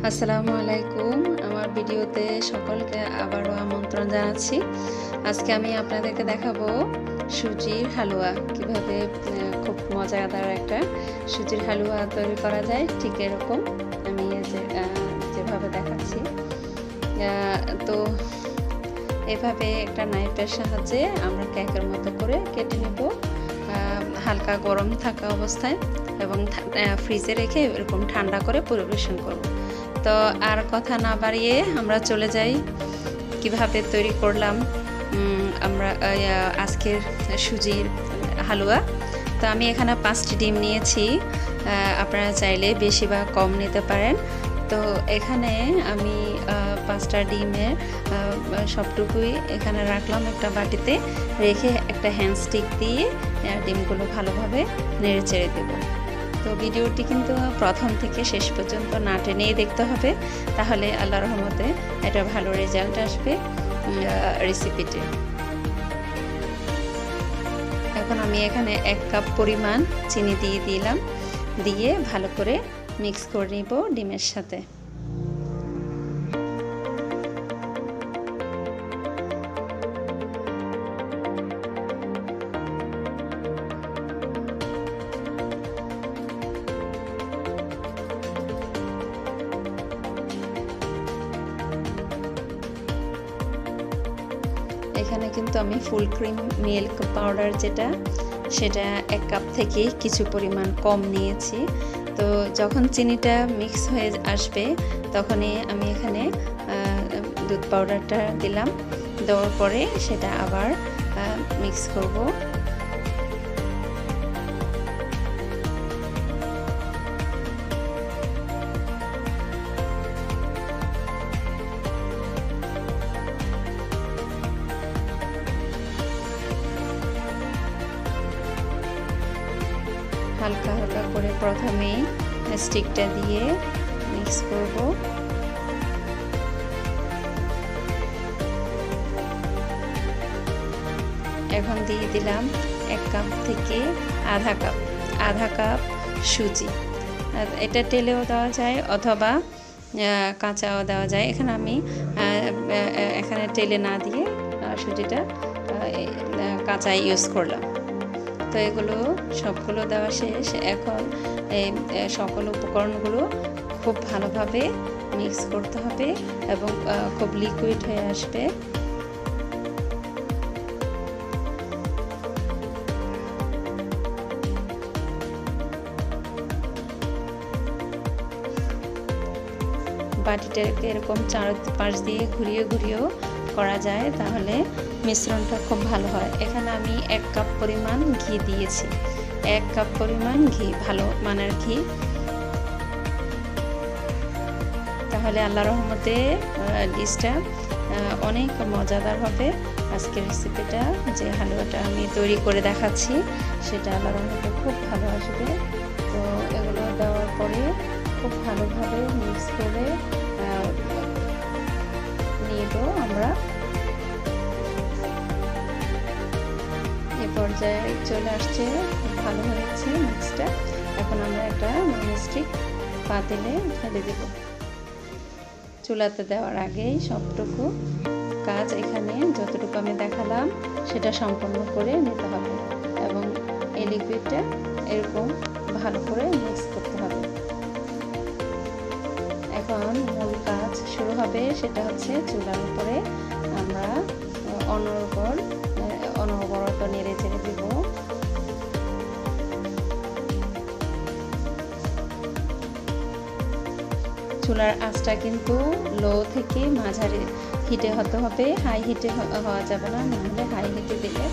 আসসালামু আলাইকুম। আমার ভিডিওতে সকলকে আবারও আমন্ত্রণ জানাচ্ছি। আজকে আমি আপনাদেরকে দেখাবো সুজির হালুয়া কিভাবে খুব মজাদার একটা সুজির হালুয়া তৈরি করা যায়। ঠিক এরকম আমি যেভাবে দেখাচ্ছি, তো এভাবে একটা নাইফের সাহায্যে আমরা কেকের মতো করে কেটে নেব, হালকা গরম থাকা অবস্থায়, এবং ফ্রিজে রেখে এরকম ঠান্ডা করে পরিবেশন করব। তো আর কথা না বাড়িয়ে আমরা চলে যাই কিভাবে তৈরি করলাম আমরা আজকের সুজির হালুয়া। তো আমি এখানে 5টি ডিম নিয়েছি, আপনারা চাইলে বেশি বা কম নিতে পারেন। তো এখানে আমি 5টা ডিমের সবটুকুই এখানে রাখলাম একটা বাটিতে, রেখে একটা হ্যান্ডস্টিক দিয়ে ডিমগুলো ভালোভাবে নেড়ে চেড়ে দেবো। তো ভিডিওটি কিন্তু প্রথম থেকে শেষ পর্যন্ত না টেনেই দেখতে হবে, তাহলে আল্লাহর রহমতে একটা ভালো রেজাল্ট আসবে রেসিপিটি। এখন আমি এখানে 1 কাপ পরিমাণ চিনি দিয়ে দিলাম, দিয়ে ভালো করে মিক্স করে নিব ডিমের সাথে। এখানে কিন্তু আমি ফুল ক্রিম মিল্ক পাউডার সেটা 1 কাপ থেকে কিছু পরিমাণ কম নিয়েছি। তো যখন চিনিটা মিক্স হয়ে আসবে তখনই আমি এখানে দুধ পাউডারটা দিলাম, দেওয়ার পরে সেটা আবার মিক্স করব। হালকা হালকা করে প্রথমে স্টিকটা দিয়ে মিক্স করব। এখন দিয়ে দিলাম 1 কাপ থেকে আধা কাপ সুজি। এটা টেলেও দেওয়া যায় অথবা কাঁচাও দেওয়া যায়। এখানে আমি টেলে না দিয়ে সুজিটা কাঁচা ইউজ করলাম। তো এগুলো সবগুলো দেওয়া শেষ। এখন এই সকল উপকরণগুলো খুব ভালোভাবে মিক্স করতে হবে এবং খুব লিকুইড হয়ে আসবে। বাটিটাকে এরকম চারপাশ দিয়ে ঘুরিয়েও করা যায়, তাহলে মিশ্রণটা খুব ভালো হয়। এখানে আমি 1 কাপ পরিমাণ ঘি দিয়েছি, 1 কাপ পরিমাণ ঘি, ভালো মানের ঘি। তাহলে আল্লাহর রহমতে ডিশটা অনেক মজাদার হবে। আজকের রেসিপিটা যে হালুয়াটা আমি তৈরি করে দেখাচ্ছি সেটা আল্লাহর রহমতে খুব ভালো আসবে। তো এগুলো দেওয়ার পরে খুব ভালোভাবে মিক্স করে নিব আমরা। এই পর্যায়ে চলে আসছে, খুব ভালো হয়েছে মিক্সটা। এখন আমরা একটা ননস্টিক পাতিলে ঢেলে দেব। চুলাতে দেওয়ার আগেই সবটুকু কাজ এখানে যতটুকু আমি দেখালাম সেটা সম্পন্ন করে নিতে হবে, এবং এই লিকুইডটা এরকম ভালো করে মিক্স করতে হবে। এখন মূল কাজ শুরু হবে, সেটা হচ্ছে চুলার উপরে আমরা অনবরত নেড়ে চেড়ে দেব। চুলার আঁচটা কিন্তু লো থেকে মাঝারি হিটে হতে হবে, হাই হিটে হওয়া যাবে না, নাহলে হাই হিটে দিলে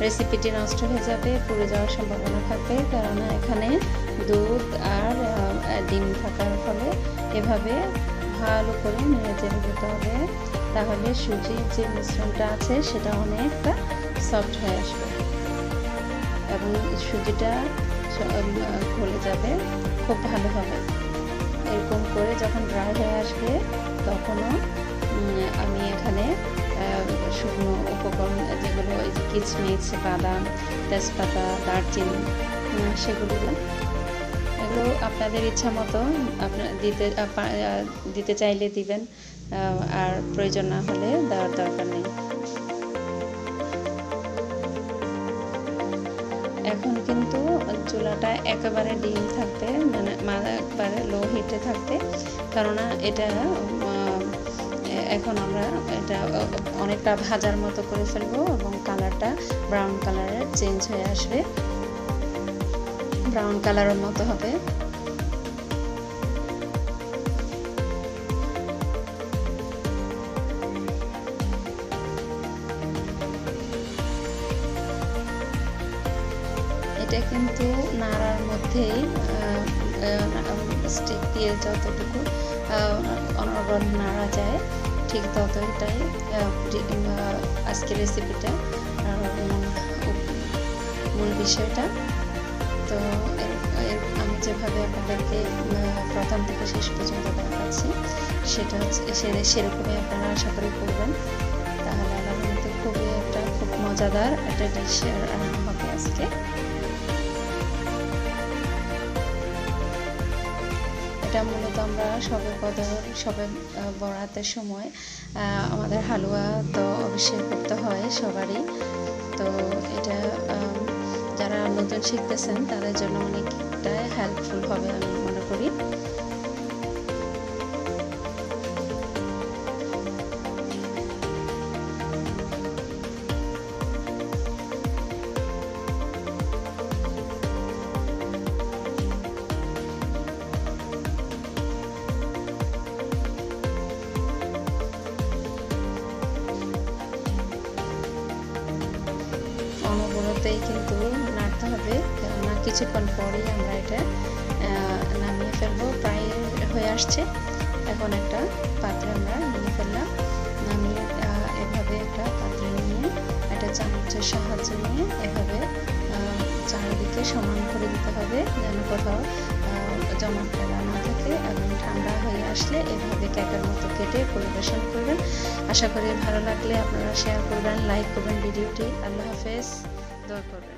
রেসিপিটি নষ্ট হয়ে যাবে, পুড়ে যাওয়ার সম্ভাবনা থাকবে। কেননা এখানে দুধ আর ডিম থাকার ফলে এভাবে ভালো করে নেড়ে চেড়ে দিতে হবে, তাহলে সুজির যে মিশ্রণটা আছে সেটা অনেকটা সফট হয়ে আসবে এবং সুজিটা গলে যাবে খুব ভালোভাবে। এরকম করে যখন ড্রাই হয়ে আসবে তখনও আমি এখানে শুকনো উপকরণ যেগুলো কিচমিচ, বাদাম, তেজপাতা, দারচিনি, সেগুলো এগুলো আপনাদের ইচ্ছা মতো আপনার দিতে চাইলে দিবেন, আর প্রয়োজন না হলে দেওয়ার দরকার নেই। এখন কিন্তু চুলাটা একেবারে ডিম থাকতে, মানে একবারে লো হিটে থাকতে, কেননা এটা এখন আমরা এটা অনেকটা ভাজার মতো করে ফেলবো এবং কালারটা ব্রাউন কালারের চেঞ্জ হয়ে আসবে, ব্রাউন কালারের মতো হবে। এটা কিন্তু নাড়ার মধ্যেই স্টিক দিয়ে যতটুকু অনর্গল নাড়া যায় ঠিক ততটাই আজকের রেসিপিটা মূল বিষয়টা। তো আমি যেভাবে আপনাদেরকে প্রথম থেকে শেষ পর্যন্ত দেখাচ্ছি সেটা হচ্ছে সেরকমই আপনারা আশা করি করবেন, তাহলে আমার মধ্যে খুব মজাদার একটা ডিশ রান্না হবে আজকে। এটা মূলত আমরা শবে কদর, শবে বরাতের সময় আমাদের হালুয়া তো অবশ্যই করতে হয় সবারই। তো এটা যারা নতুন শিখতেছেন তাদের জন্য অনেকটা হেল্পফুল হবে আমি মনে করি। অনবরতই কিন্তু নাড়তে হবে, কেননা কিছুক্ষণ পরেই আমরা এটা নামিয়ে ফেলবো। প্রায় হয়ে আসছে, এখন একটা পাত্রে আমরা নিয়ে ফেললাম। নামিয়ে এভাবে একটা পাত্রে নিয়ে একটা চামচের সাহায্য নিয়ে এভাবে চারিদিকে সমান করে দিতে হবে, যেন কোথাও জমাট ফেলা না থাকে। এবং ঠান্ডা হয়ে আসলে এভাবে কেকের মতো কেটে পরিবেশন করবেন। আশা করি ভালো লাগলে আপনারা শেয়ার করবেন, লাইক করবেন ভিডিওটি। আল্লাহ হাফেজ, দোয়া করবেন।